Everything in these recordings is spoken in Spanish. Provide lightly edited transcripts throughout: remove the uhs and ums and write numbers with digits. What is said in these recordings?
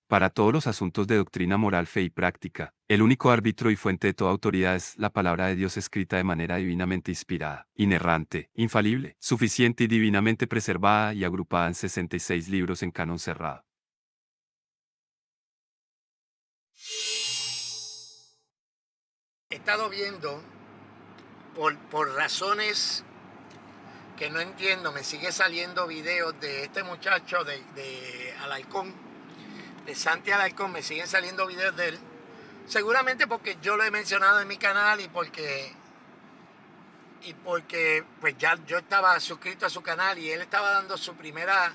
Para todos los asuntos de doctrina moral, fe y práctica, el único árbitro y fuente de toda autoridad es la palabra de Dios escrita de manera divinamente inspirada, inerrante, infalible, suficiente y divinamente preservada y agrupada en 66 libros en canon cerrado. He estado viendo por razones que no entiendo, me sigue saliendo videos de este muchacho de Alarcón, de Santi Alarcón, me siguen saliendo videos de él. Seguramente porque yo lo he mencionado en mi canal y porque pues ya yo estaba suscrito a su canal y él estaba dando su primera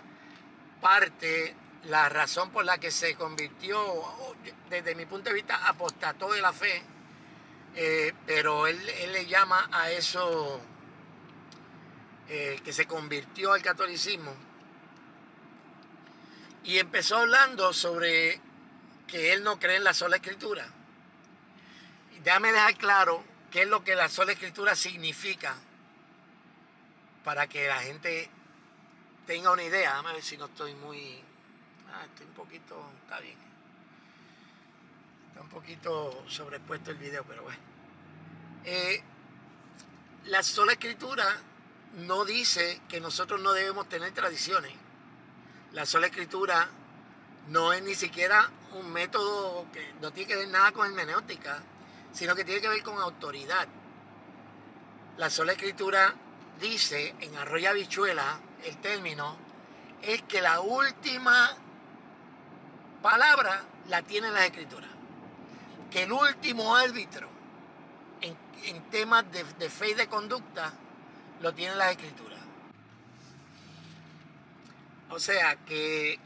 parte, la razón por la que se convirtió, desde mi punto de vista, apostató de la fe. Pero él le llama a eso que se convirtió al catolicismo. Y empezó hablando sobre que él no cree en la sola escritura. Y déjame dejar claro qué es lo que la sola escritura significa para que la gente tenga una idea. Déjame ver si no estoy muy... estoy un poquito... Está bien. Está un poquito sobrepuesto el video, pero bueno. La sola escritura no dice que nosotros no debemos tener tradiciones. La sola escritura no es ni siquiera un método que no tiene que ver nada con hermenéutica, sino que tiene que ver con autoridad. La sola escritura dice, en Arroyo Habichuela, el término, es que la última palabra la tiene la escritura. Que el último árbitro en temas de fe y de conducta lo tienen las escrituras. O sea que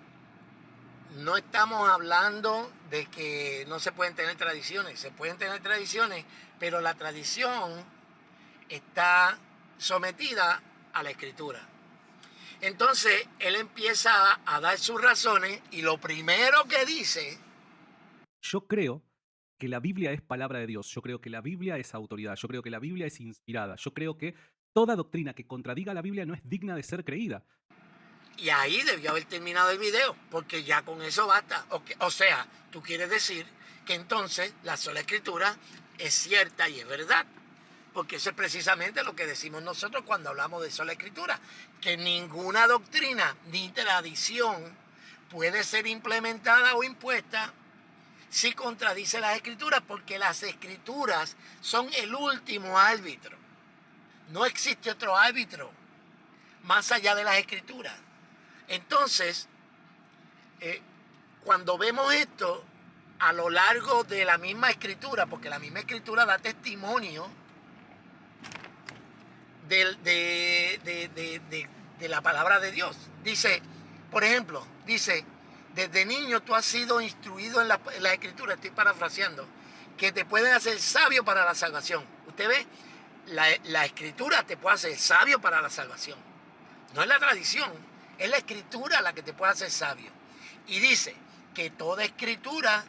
no estamos hablando de que no se pueden tener tradiciones, se pueden tener tradiciones, pero la tradición está sometida a la escritura. Entonces él empieza a dar sus razones y lo primero que dice... Yo creo que la Biblia es palabra de Dios, yo creo que la Biblia es autoridad, yo creo que la Biblia es inspirada, yo creo que toda doctrina que contradiga la Biblia no es digna de ser creída. Y ahí debió haber terminado el video, porque ya con eso basta. O sea, tú quieres decir que entonces la sola escritura es cierta y es verdad. Porque eso es precisamente lo que decimos nosotros cuando hablamos de sola escritura. Que ninguna doctrina ni tradición puede ser implementada o impuesta si contradice las escrituras, porque las escrituras son el último árbitro. No existe otro árbitro más allá de las escrituras. Entonces, cuando vemos esto a lo largo de la misma escritura, porque la misma escritura da testimonio de la palabra de Dios. Dice, por ejemplo, dice, desde niño tú has sido instruido en la escritura, estoy parafraseando, que te pueden hacer sabio para la salvación. Usted ve, la escritura te puede hacer sabio para la salvación. No es la tradición, es la escritura la que te puede hacer sabio. Y dice que toda escritura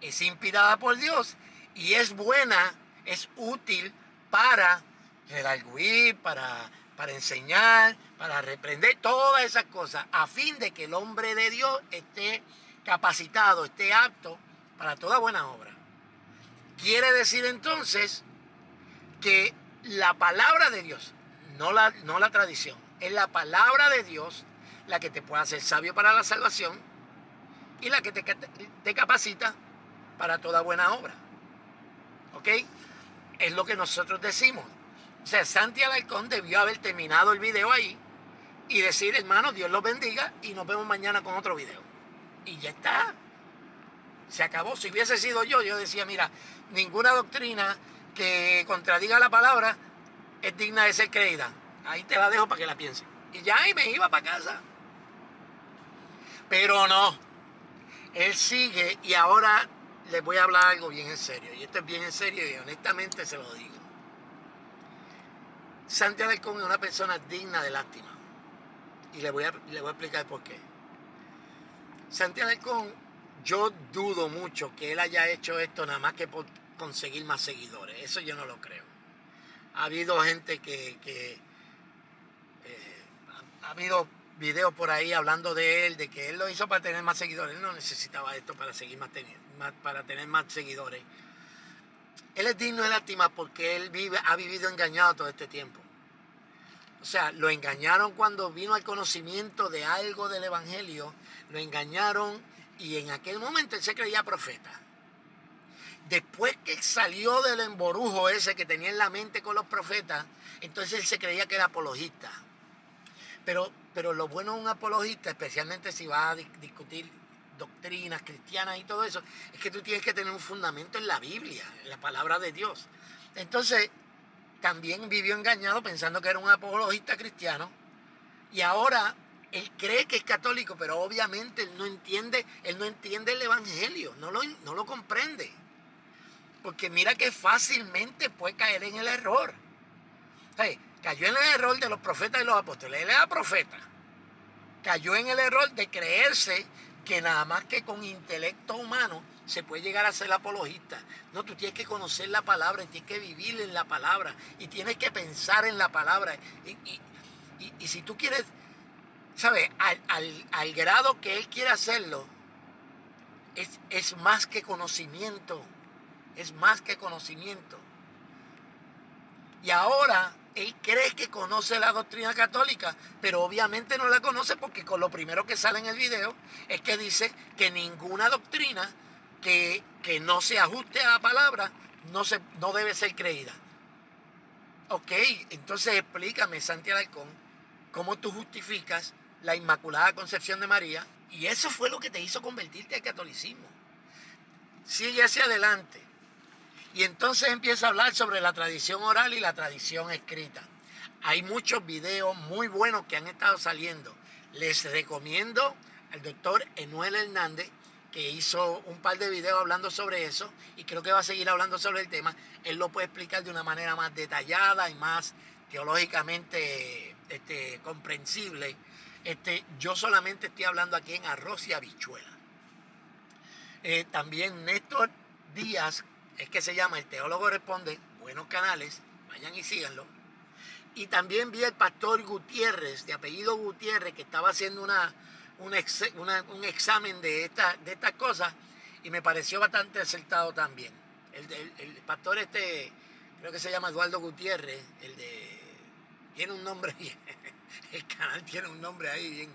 es inspirada por Dios y es buena, es útil para redarguir, para enseñar, para reprender, todas esas cosas, a fin de que el hombre de Dios esté capacitado, esté apto para toda buena obra. Quiere decir entonces que la palabra de Dios, no la tradición, es la palabra de Dios la que te puede hacer sabio para la salvación y la que te capacita para toda buena obra. ¿Ok? Es lo que nosotros decimos. O sea, Santi Alarcón debió haber terminado el video ahí y decir, hermano, Dios los bendiga y nos vemos mañana con otro video. Y ya está. Se acabó. Si hubiese sido yo decía, mira, ninguna doctrina que contradiga la palabra es digna de ser creída. Ahí te la dejo para que la pienses. Y ya ahí me iba para casa. Pero no. Él sigue y ahora les voy a hablar algo bien en serio. Y esto es bien en serio y honestamente se lo digo. Santi Alarcón es una persona digna de lástima. Y le voy a explicar por qué. Santi Alarcón, yo dudo mucho que él haya hecho esto nada más que por conseguir más seguidores. Eso yo no lo creo. Ha habido gente ha habido videos por ahí hablando de él, de que él lo hizo para tener más seguidores. Él no necesitaba esto para para tener más seguidores. Él es digno de lástima porque él ha vivido engañado todo este tiempo. O sea, lo engañaron cuando vino al conocimiento de algo del evangelio, lo engañaron y en aquel momento él se creía profeta. Después que salió del emborujo ese que tenía en la mente con los profetas, entonces él se creía que era apologista. Pero lo bueno de un apologista, especialmente si va a discutir doctrinas cristianas y todo eso, es que tú tienes que tener un fundamento en la Biblia, en la palabra de Dios. Entonces, también vivió engañado pensando que era un apologista cristiano y ahora él cree que es católico, pero obviamente él no entiende el evangelio, no lo comprende. Porque mira que fácilmente puede caer en el error. O sea, cayó en el error de los profetas y los apóstoles. Él era profeta. Cayó en el error de creerse que nada más que con intelecto humano se puede llegar a ser apologista. No, tú tienes que conocer la palabra y tienes que vivir en la palabra y tienes que pensar en la palabra. Y si tú quieres, ¿sabes? Al grado que él quiere hacerlo, es más que conocimiento. Es más que conocimiento. Y ahora él cree que conoce la doctrina católica, pero obviamente no la conoce porque con lo primero que sale en el video es que dice que ninguna doctrina que no se ajuste a la palabra no debe ser creída. Ok, entonces explícame, Santi Alarcón, cómo tú justificas la Inmaculada Concepción de María, y eso fue lo que te hizo convertirte al catolicismo. Sigue hacia adelante. Y entonces empieza a hablar sobre la tradición oral y la tradición escrita. Hay muchos videos muy buenos que han estado saliendo. Les recomiendo al doctor Enuel Hernández, que hizo un par de videos hablando sobre eso y creo que va a seguir hablando sobre el tema. Él lo puede explicar de una manera más detallada y más teológicamente comprensible. Yo solamente estoy hablando aquí en arroz y habichuela. También Néstor Díaz, es que se llama El Teólogo Responde, buenos canales, vayan y síganlo. Y también vi al pastor Gutiérrez, de apellido Gutiérrez, que estaba haciendo un examen de estas cosas y me pareció bastante acertado también. El pastor creo que se llama Eduardo Gutiérrez, tiene un nombre, el canal tiene un nombre ahí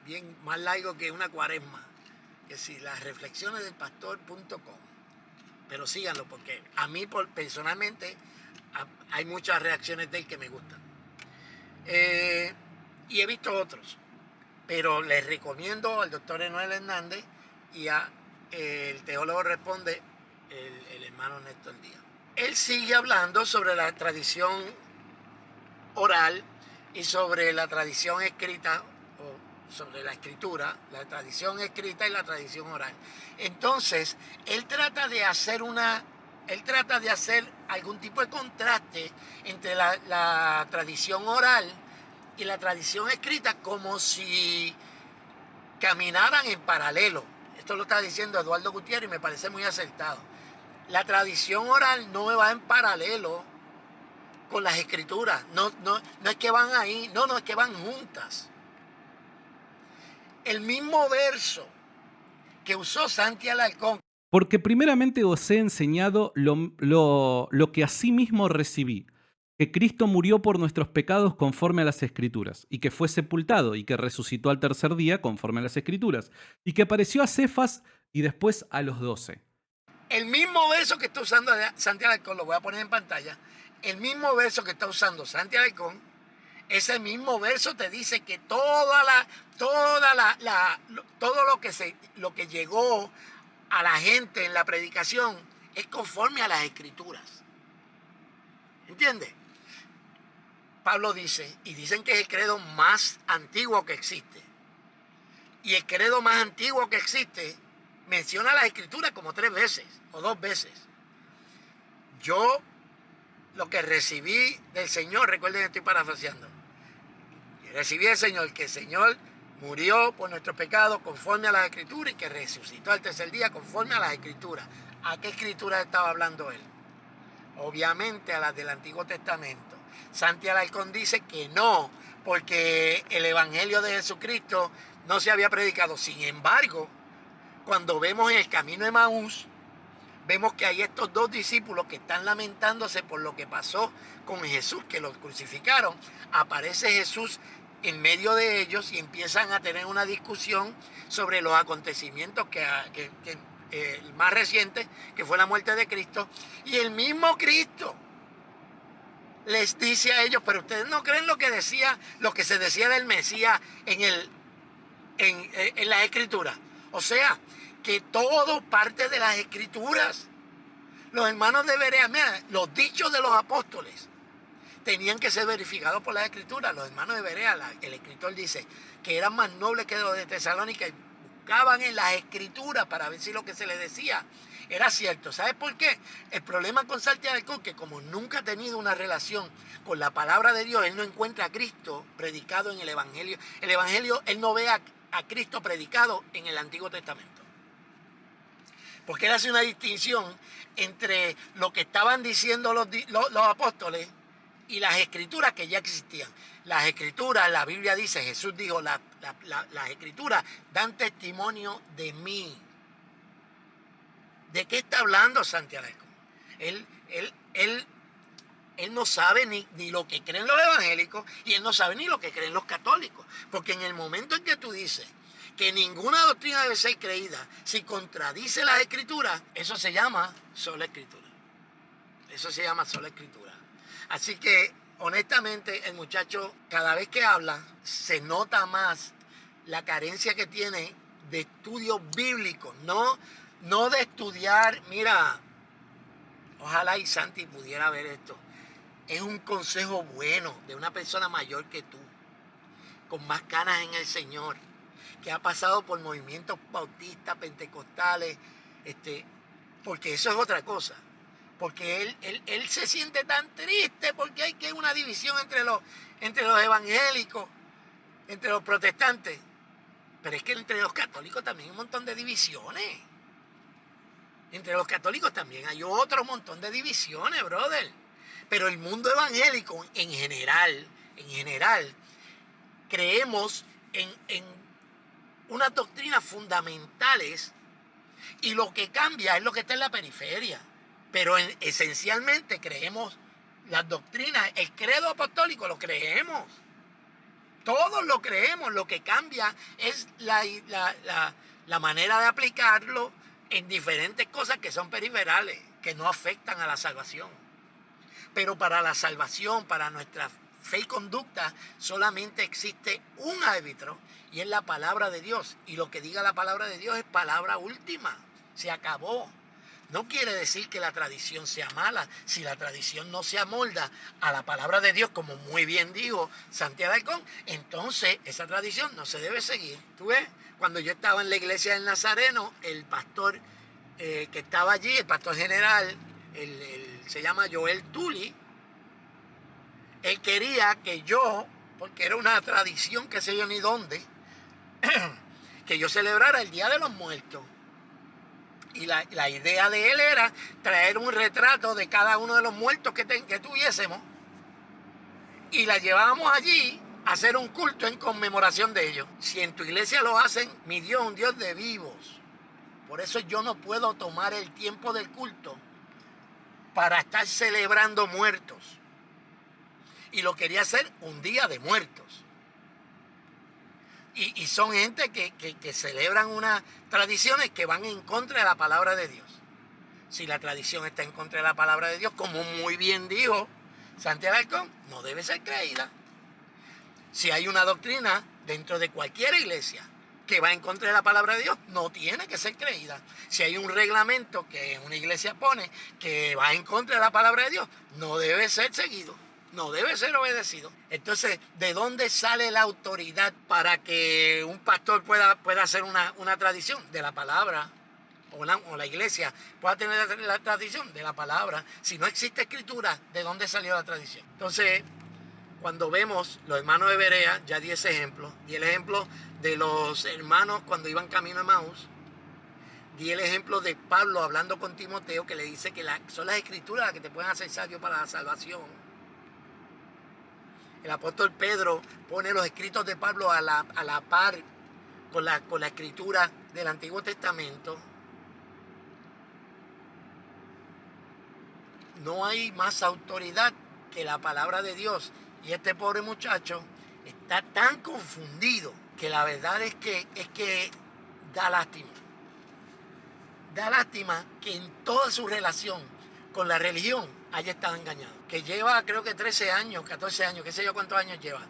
bien más largo que una cuaresma, que si las reflexiones del pastor.com. Pero síganlo porque a mí personalmente hay muchas reacciones de él que me gustan. Y he visto otros, pero les recomiendo al doctor Enuel Hernández y a el Teólogo Responde, el hermano Néstor Díaz. Él sigue hablando sobre la tradición oral y sobre la tradición escrita, o sobre la escritura, la tradición escrita y la tradición oral. Entonces, él trata de hacer algún tipo de contraste entre la tradición oral y la tradición escrita, como si caminaran en paralelo. Esto lo está diciendo Eduardo Gutiérrez y me parece muy acertado. La tradición oral no va en paralelo con las escrituras. No es que van ahí, no es que van juntas. El mismo verso que usó Santi Alarcón. Porque primeramente os he enseñado lo que asimismo recibí, que Cristo murió por nuestros pecados conforme a las Escrituras, y que fue sepultado, y que resucitó al tercer día conforme a las Escrituras, y que apareció a Cefas y después a los 12. El mismo verso que está usando Santi Alarcón, lo voy a poner en pantalla, el mismo verso que está usando Santi Alarcón, ese mismo verso te dice que todo lo que llegó a la gente en la predicación es conforme a las Escrituras. ¿Entiendes? Pablo dice, y dicen que es el credo más antiguo que existe. Y el credo más antiguo que existe menciona las Escrituras como 3 veces o 2 veces. Yo lo que recibí del Señor, recuerden que estoy parafraseando, recibí del Señor que el Señor murió por nuestros pecados conforme a las Escrituras y que resucitó al tercer día conforme a las Escrituras. ¿A qué Escrituras estaba hablando él? Obviamente a las del Antiguo Testamento. Santi Alarcón dice que no, porque el Evangelio de Jesucristo no se había predicado. Sin embargo, cuando vemos en el camino de Maús, vemos que hay estos dos discípulos que están lamentándose por lo que pasó con Jesús, que los crucificaron. Aparece Jesús en medio de ellos y empiezan a tener una discusión sobre los acontecimientos el más reciente, que fue la muerte de Cristo. Y el mismo Cristo les dice a ellos, pero ustedes no creen lo que se decía del Mesías en las Escrituras. O sea, que todo parte de las Escrituras. Los hermanos de Berea, mira, los dichos de los apóstoles tenían que ser verificados por las Escrituras. Los hermanos de Berea, el escritor dice que eran más nobles que los de Tesalónica y buscaban en las Escrituras para ver si lo que se les decía era cierto. ¿Sabes por qué? El problema con Santiago es que como nunca ha tenido una relación con la palabra de Dios, él no encuentra a Cristo predicado en el Evangelio. El Evangelio, él no ve a Cristo predicado en el Antiguo Testamento. Porque él hace una distinción entre lo que estaban diciendo los apóstoles y las Escrituras que ya existían. Las Escrituras, la Biblia dice, Jesús dijo, las Escrituras dan testimonio de mí. ¿De qué está hablando Santiago? Él no sabe ni lo que creen los evangélicos y él no sabe ni lo que creen los católicos. Porque en el momento en que tú dices que ninguna doctrina debe ser creída si contradice las Escrituras, eso se llama sola Escritura. Eso se llama sola Escritura. Así que, honestamente, el muchacho, cada vez que habla, se nota más la carencia que tiene de estudios bíblicos, no de estudiar. Mira, ojalá y Santi pudiera ver esto. Es un consejo bueno de una persona mayor que tú, con más canas en el Señor, que ha pasado por movimientos bautistas, pentecostales, porque eso es otra cosa. Porque él se siente tan triste porque hay que una división entre los evangélicos, entre los protestantes. Pero es que entre los católicos también hay un montón de divisiones. Entre los católicos también hay otro montón de divisiones, brother. Pero el mundo evangélico en general, creemos en unas doctrinas fundamentales y lo que cambia es lo que está en la periferia. Pero esencialmente creemos las doctrinas, el credo apostólico lo creemos. Todos lo creemos, lo que cambia es la manera de aplicarlo en diferentes cosas que son periferales, que no afectan a la salvación. Pero para la salvación, para nuestra fe y conducta, solamente existe un árbitro y es la palabra de Dios. Y lo que diga la palabra de Dios es palabra última. Se acabó. No quiere decir que la tradición sea mala. Si la tradición no se amolda a la palabra de Dios, como muy bien dijo Santiago Alcón, entonces esa tradición no se debe seguir. ¿Tú ves? Cuando yo estaba en la iglesia del Nazareno, el pastor que estaba allí, el pastor general, se llama Joel Tully, él quería que yo, porque era una tradición que sé yo ni dónde, que yo celebrara el Día de los Muertos. Y la idea de él era traer un retrato de cada uno de los muertos que tuviésemos y la llevábamos allí a hacer un culto en conmemoración de ellos. Si en tu iglesia lo hacen, mi Dios es un Dios de vivos. Por eso yo no puedo tomar el tiempo del culto para estar celebrando muertos. Y lo quería hacer un día de muertos. Y son gente que celebran unas tradiciones que van en contra de la palabra de Dios. Si la tradición está en contra de la palabra de Dios, como muy bien dijo Santiago Alcón, no debe ser creída. Si hay una doctrina dentro de cualquier iglesia que va en contra de la palabra de Dios, no tiene que ser creída. Si hay un reglamento que una iglesia pone que va en contra de la palabra de Dios, no debe ser seguido. No debe ser obedecido. Entonces, ¿de dónde sale la autoridad para que un pastor pueda hacer una tradición? De la palabra. O la iglesia pueda tener la tradición de la palabra. Si no existe escritura, ¿de dónde salió la tradición? Entonces, cuando vemos los hermanos de Berea, ya di ese ejemplo. Di el ejemplo de los hermanos cuando iban camino a Maús. Di el ejemplo de Pablo hablando con Timoteo, que le dice que son las escrituras las que te pueden hacer sabio para la salvación. el apóstol Pedro pone los escritos de Pablo a la par con la escritura del Antiguo Testamento. No hay más autoridad que la palabra de Dios. Y este pobre muchacho está tan confundido que la verdad es que da lástima. Da lástima que en toda su relación con la religión haya estado engañado. Que lleva creo que 13 años, 14 años, qué sé yo cuántos años lleva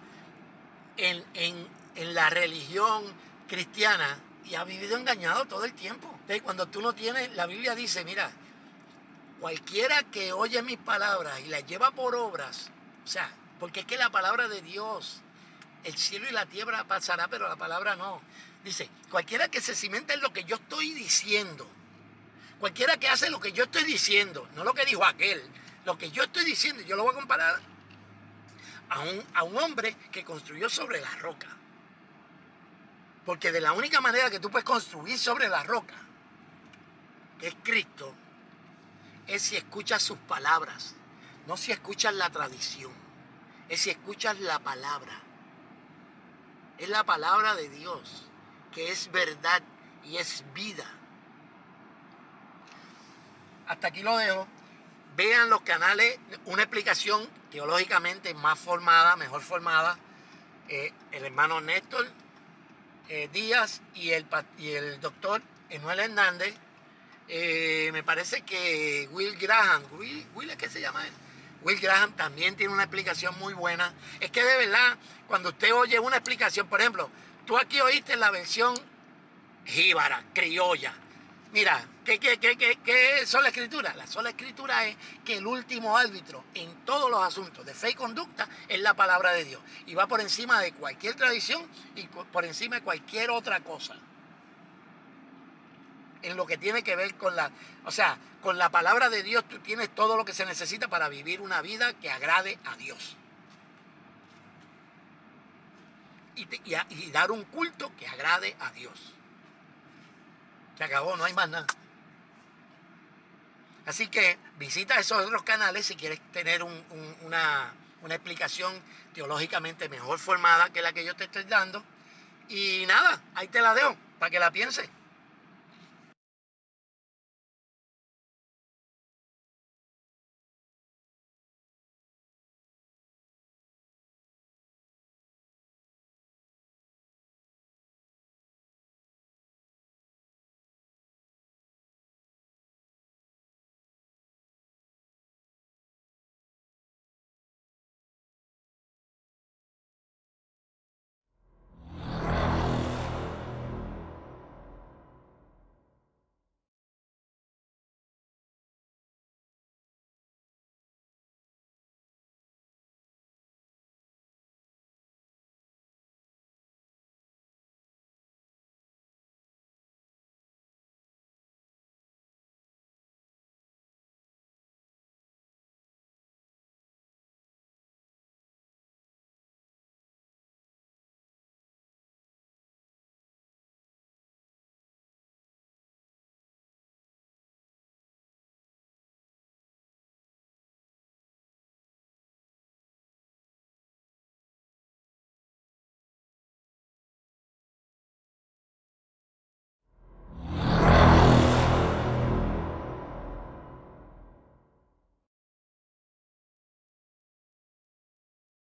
en la religión cristiana y ha vivido engañado todo el tiempo. Entonces, cuando tú no tienes, la Biblia dice, mira, cualquiera que oye mis palabras y las lleva por obras, o sea, porque es que la palabra de Dios, el cielo y la tierra pasará, pero la palabra no. Dice, cualquiera que se cimente en lo que yo estoy diciendo, cualquiera que hace lo que yo estoy diciendo, no lo que dijo aquel, lo que yo estoy diciendo, yo lo voy a comparar a un hombre que construyó sobre la roca. Porque de la única manera que tú puedes construir sobre la roca, que es Cristo, es si escuchas sus palabras, no si escuchas la tradición, es si escuchas la palabra. Es la palabra de Dios, que es verdad y es vida. Hasta aquí lo dejo. Vean los canales, una explicación teológicamente más formada, mejor formada. El hermano Néstor Díaz y el doctor Emanuel Hernández. Me parece que Will Graham, Will es que se llama él. Will Graham también tiene una explicación muy buena. Es que de verdad, cuando usted oye una explicación, por ejemplo, tú aquí oíste la versión jíbara, criolla. Mira, ¿qué es sola escritura? La sola escritura es que el último árbitro en todos los asuntos de fe y conducta es la palabra de Dios. Y va por encima de cualquier tradición y por encima de cualquier otra cosa. En lo que tiene que ver con con la palabra de Dios, tú tienes todo lo que se necesita para vivir una vida que agrade a Dios. Y dar un culto que agrade a Dios. Se acabó, no hay más nada. Así que visita esos otros canales si quieres tener una explicación teológicamente mejor formada que la que yo te estoy dando. Y nada, ahí te la dejo para que la pienses.